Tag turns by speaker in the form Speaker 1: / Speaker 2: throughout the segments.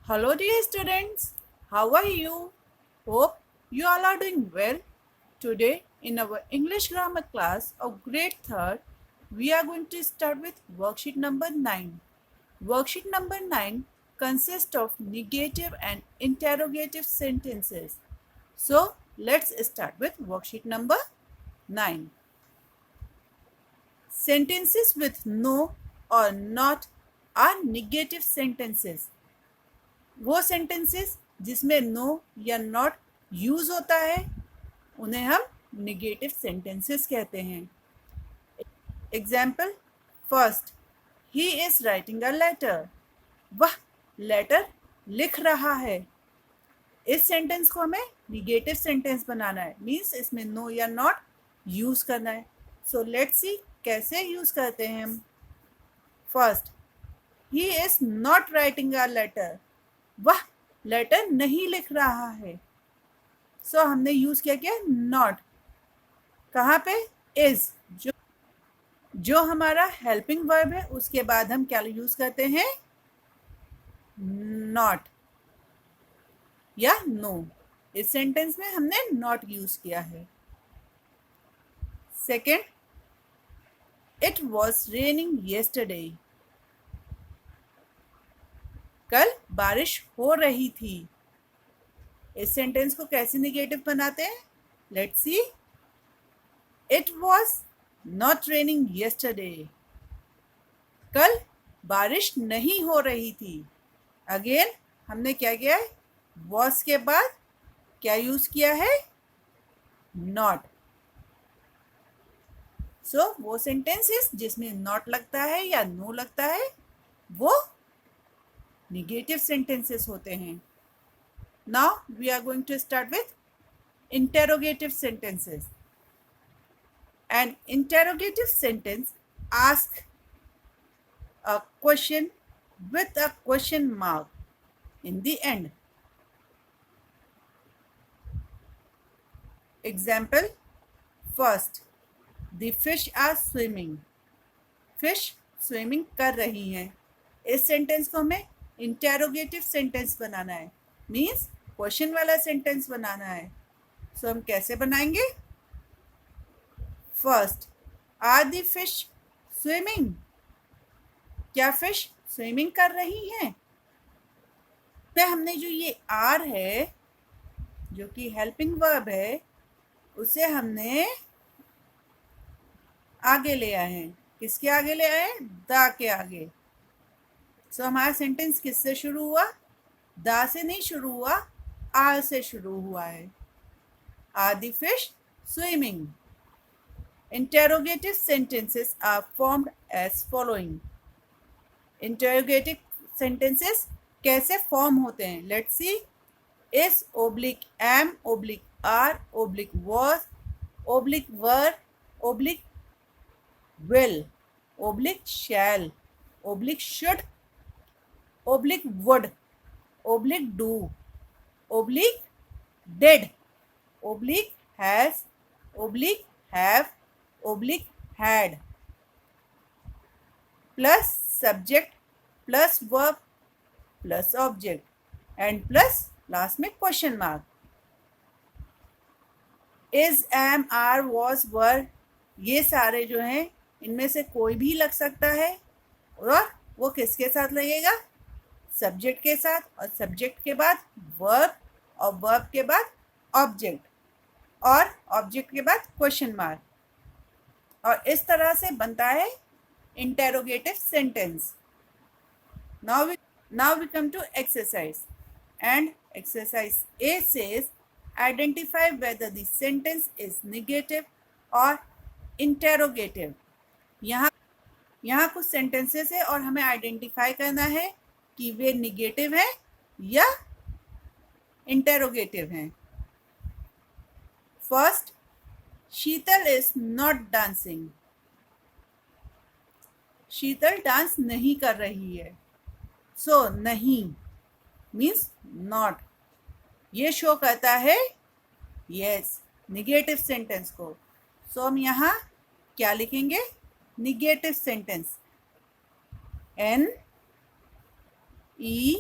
Speaker 1: Hello, dear students. How are you? Hope you all are doing well. Today, in our English grammar class of grade 3rd, we are going to start with worksheet number 9. Worksheet number 9 consists of negative and interrogative sentences. So, let's start with worksheet number 9. Sentences with no or not are negative sentences. वो sentences जिसमें no या not use होता है उन्हें हम negative sentences कहते हैं. Example first, he is writing a letter. वह लेटर लिख रहा है. इस सेंटेंस को हमें निगेटिव सेंटेंस बनाना है, मीन्स इसमें नो या नॉट यूज करना है. सो लेट्स सी कैसे यूज करते हैं हम. First, he is not writing a letter. वह लेटर नहीं लिख रहा है. सो हमने यूज किया क्या, नॉट. कहाँ पे, इज. जो हमारा हेल्पिंग वर्ब है उसके बाद हम क्या यूज करते हैं, नॉट या नो. इस सेंटेंस में हमने नॉट यूज किया है. Second, it was raining yesterday. कल बारिश हो रही थी. इस सेंटेंस को कैसे निगेटिव बनाते हैं, let's C. It was not raining yesterday. कल बारिश नहीं हो रही थी. अगेन हमने क्या किया है, वॉज के बाद क्या यूज किया है, नॉट. सो वो सेंटेंसेस जिसमें नॉट लगता है या नो लगता है वो निगेटिव सेंटेंसेस होते हैं. Now we are going to start with interrogative sentences. An interrogative sentence asks a question with a question mark in the end. Example first, the fish are swimming. Fish swimming कर रही हैं. इस sentence को हमें interrogative sentence बनाना है, means question वाला sentence बनाना है. सो हम कैसे बनाएंगे. First, are the fish swimming. क्या फिश स्विमिंग कर रही हैं. तो हमने जो ये आर है जो कि हेल्पिंग वर्ब है उसे हमने आगे ले आए हैं. किसके आगे ले आए, द के आगे. सो हमारा सेंटेंस किससे शुरू हुआ, द से नहीं शुरू हुआ, आर से शुरू हुआ है. Are the fish swimming. Interrogative sentences are formed as following. Interrogative sentences कैसे फॉर्म होते हैं, let's see. is oblique am oblique are oblique was oblique were oblique will oblique shall oblique should oblique would oblique do oblique did oblique has oblique have oblique had plus subject plus verb plus object and plus last में question mark. Is am are was were ये सारे जो हैं इनमें से कोई भी लग सकता है और वो किसके साथ लगेगा, सब्जेक्ट के साथ. और सब्जेक्ट के बाद वर्ब और वर्ब के बाद ऑब्जेक्ट और ऑब्जेक्ट के बाद क्वेश्चन मार्क. और इस तरह से बनता है interrogative sentence. Now we come to exercise. And exercise A says, identify whether the sentence is negative or interrogative. यहाँ कुछ सेंटेंसेस है और हमें आइडेंटिफाई करना है कि वे निगेटिव हैं या इंटेरोगेटिव हैं. First, Sheetal is not dancing. Sheetal dance नहीं कर रही है. सो नहीं मीन्स नॉट. ये शो करता है यस निगेटिव सेंटेंस को. सो हम यहाँ क्या लिखेंगे, negative sentence. N E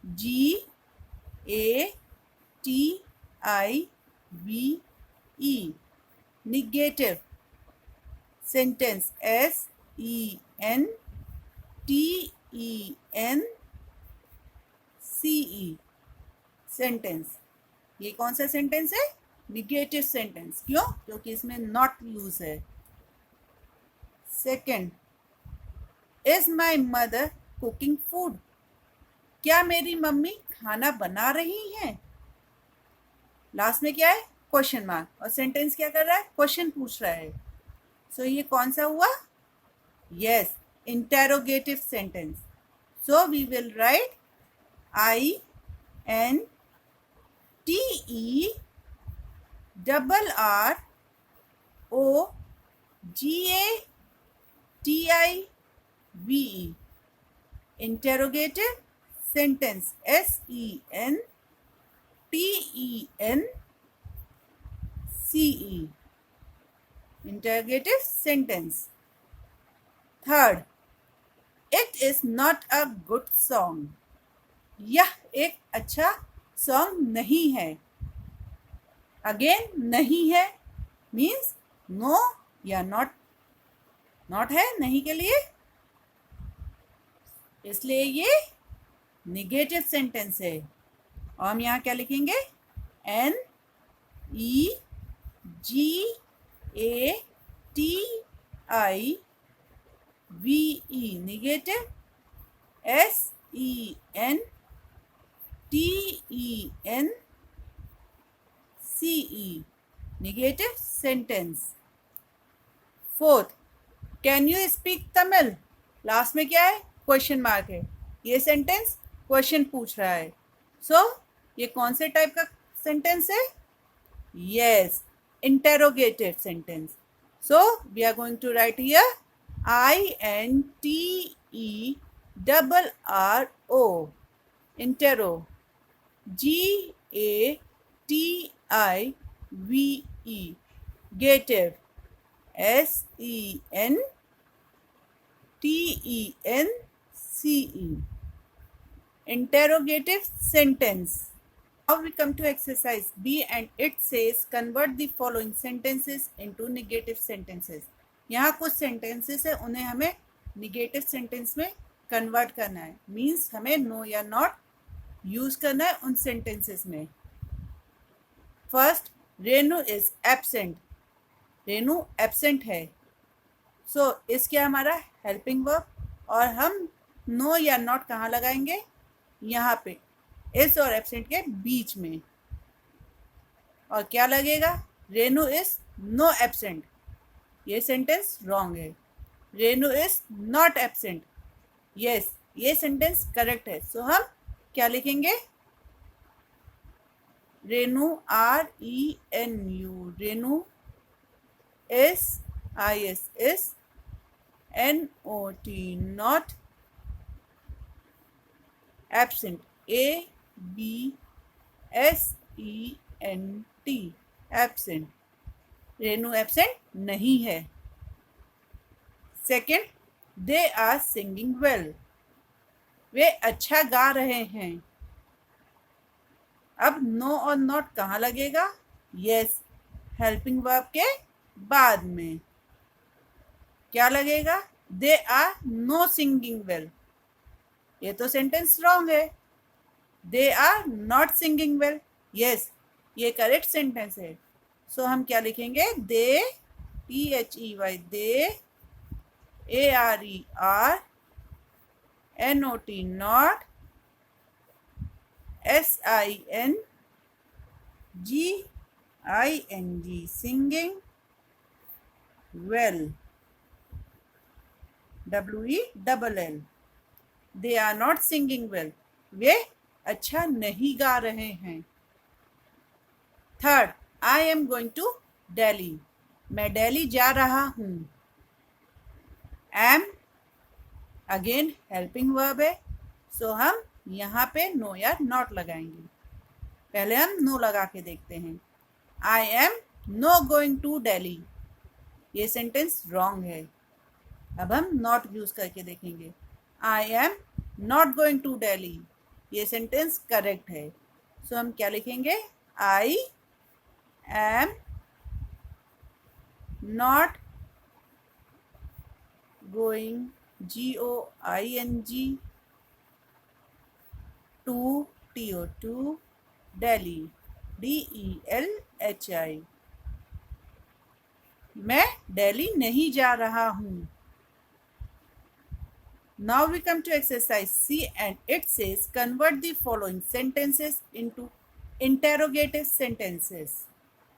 Speaker 1: G-A-T-I-V-E, negative sentence, S-E-N-T-E-N-C-E, sentence. ये कौन सा सेंटेंस है? Negative sentence. क्यों? क्योंकि इसमें नॉट यूज है। Second, is my mother cooking food, क्या मेरी मम्मी खाना बना रही हैं? लास्ट में क्या है? क्वेश्चन मार्क, और सेंटेंस क्या कर रहा है? क्वेश्चन पूछ रहा है। सो ये कौन सा हुआ? Yes, interrogative sentence. So we will write INTERROGATIVE, interrogative sentence, SENTENCE, interrogative sentence. Third, it is not a good song, यह एक अच्छा सॉन्ग नहीं है। अगेन नहीं है मीन्स नो या नॉट, नॉट है नहीं के लिए, इसलिए ये निगेटिव सेंटेंस है। और हम यहाँ क्या लिखेंगे? NEGATIVE, negative, SENTENCE, negative sentence. Fourth, can you speak Tamil, last में क्या है? क्वेश्चन मार्क है। ये सेंटेंस क्वेश्चन पूछ रहा है। सो ये कौन से टाइप का सेंटेंस है? Yes, interrogative sentence. So we are going to write here INTERRO, interro, GATIVE, gative, SENTENCE, interrogative sentence. Now we come to exercise B and it says convert the following sentences into negative sentences. यहाँ कुछ sentences है, उन्हें हमें negative sentence में convert करना है। Means हमें no या not use करना है उन sentences में। First, Renu is absent, Renu absent है। सो इसके हमारा हेल्पिंग वर्ब, और हम नो या नॉट कहाँ लगाएंगे? यहाँ पे इस और एब्सेंट के बीच में। और क्या लगेगा? रेनू इज नो एब्सेंट, ये सेंटेंस रॉन्ग है। Renu is not absent, yes ये सेंटेंस करेक्ट है। सो हम क्या लिखेंगे? Renu RENU, Renu SIS NOT, not absent, ABSENT, absent, Renu absent नहीं है। Second, they are singing well, वे अच्छा गा रहे हैं। अब नो और नॉट कहाँ लगेगा? यस, हेल्पिंग वर्ब के बाद में। क्या लगेगा? They are no singing well, ये तो सेंटेंस रॉन्ग है। They are not singing well, yes ये करेक्ट सेंटेंस है। सो हम क्या लिखेंगे? They, THEY, they, ARER, NOT, not, SINGING, singing, well, WELL, they are not singing well, वे अच्छा नहीं गा रहे हैं। Third, I am going to Delhi, मैं दिल्ली जा रहा हूँ। एम अगेन हेल्पिंग वर्ब है, सो हम यहाँ पे नो या नॉट लगाएंगे। पहले हम नो लगा के देखते हैं। I am no going to Delhi, ये सेंटेंस रॉन्ग है। अब हम नॉट यूज करके देखेंगे। I am not going to Delhi, ये सेंटेंस करेक्ट है। सो हम क्या लिखेंगे? I am not going, GOING, to, TO2, Delhi, DELHI। मैं दिल्ली नहीं जा रहा हूँ। Now we come to exercise C and it says convert the following sentences into interrogative sentences।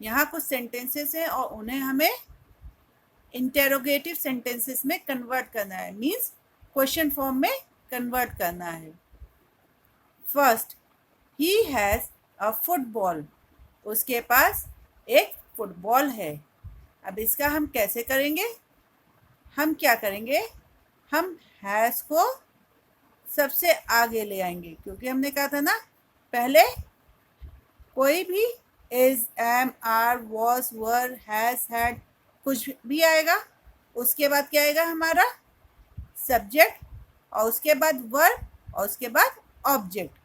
Speaker 1: यहाँ कुछ sentences हैं और उन्हें हमें interrogative sentences में convert करना है, means question form में convert करना है। First, he has a football। उसके पास एक फुटबॉल है। अब इसका हम कैसे करेंगे? हम क्या करेंगे? हम हैज़ को सबसे आगे ले आएंगे, क्योंकि हमने कहा था ना पहले कोई भी is, am, are, was, were, has, had कुछ भी आएगा, उसके बाद क्या आएगा? हमारा सब्जेक्ट, और उसके बाद वर्ब, और उसके बाद ऑब्जेक्ट।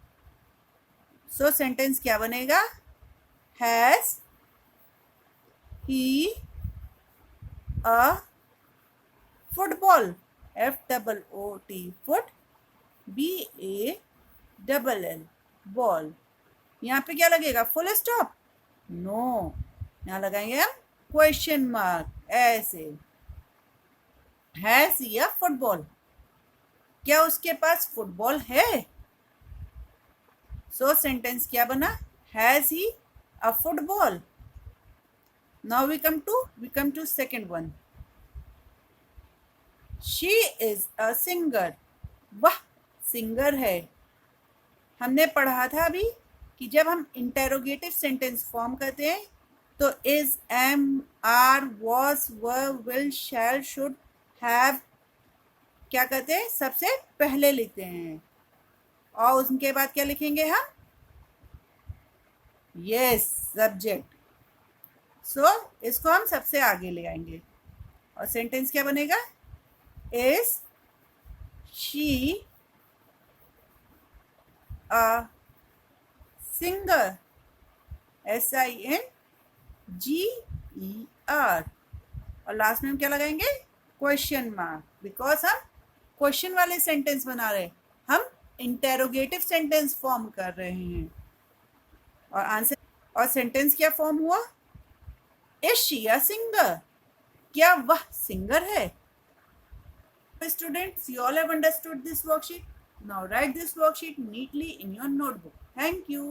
Speaker 1: सो सेंटेंस क्या बनेगा? Has he a football, FOOT, foot, BALL, ball. यहाँ पे क्या लगेगा? Full stop? नो, यहाँ लगाएंगे हम क्वेश्चन मार्क, ऐसे। Has he a football? क्या उसके पास फुटबॉल है? सो सेंटेंस क्या बना? Has he a football. Now we come to second one. She is a singer. वह सिंगर है। हमने पढ़ा था अभी कि जब हम इंटेरोगेटिव सेंटेंस फॉर्म करते हैं तो is, am, are, was, were, will, shall, should, have क्या करते हैं? सबसे पहले लिखते हैं, और उनके बाद क्या लिखेंगे हम? Yes, subject. सो इसको हम सबसे आगे ले आएंगे और सेंटेंस क्या बनेगा? Is she a singer, SINGER, और लास्ट में हम क्या लगाएंगे? क्वेश्चन मार्क, बिकॉज हम क्वेश्चन वाले सेंटेंस बना रहे हैं, हम इंटेरोगेटिव सेंटेंस फॉर्म कर रहे हैं। और आंसर, और सेंटेंस क्या फॉर्म हुआ? Is she a singer? क्या वह सिंगर है? Students, you all have understood this worksheet. Now write this worksheet neatly in your notebook. Thank you.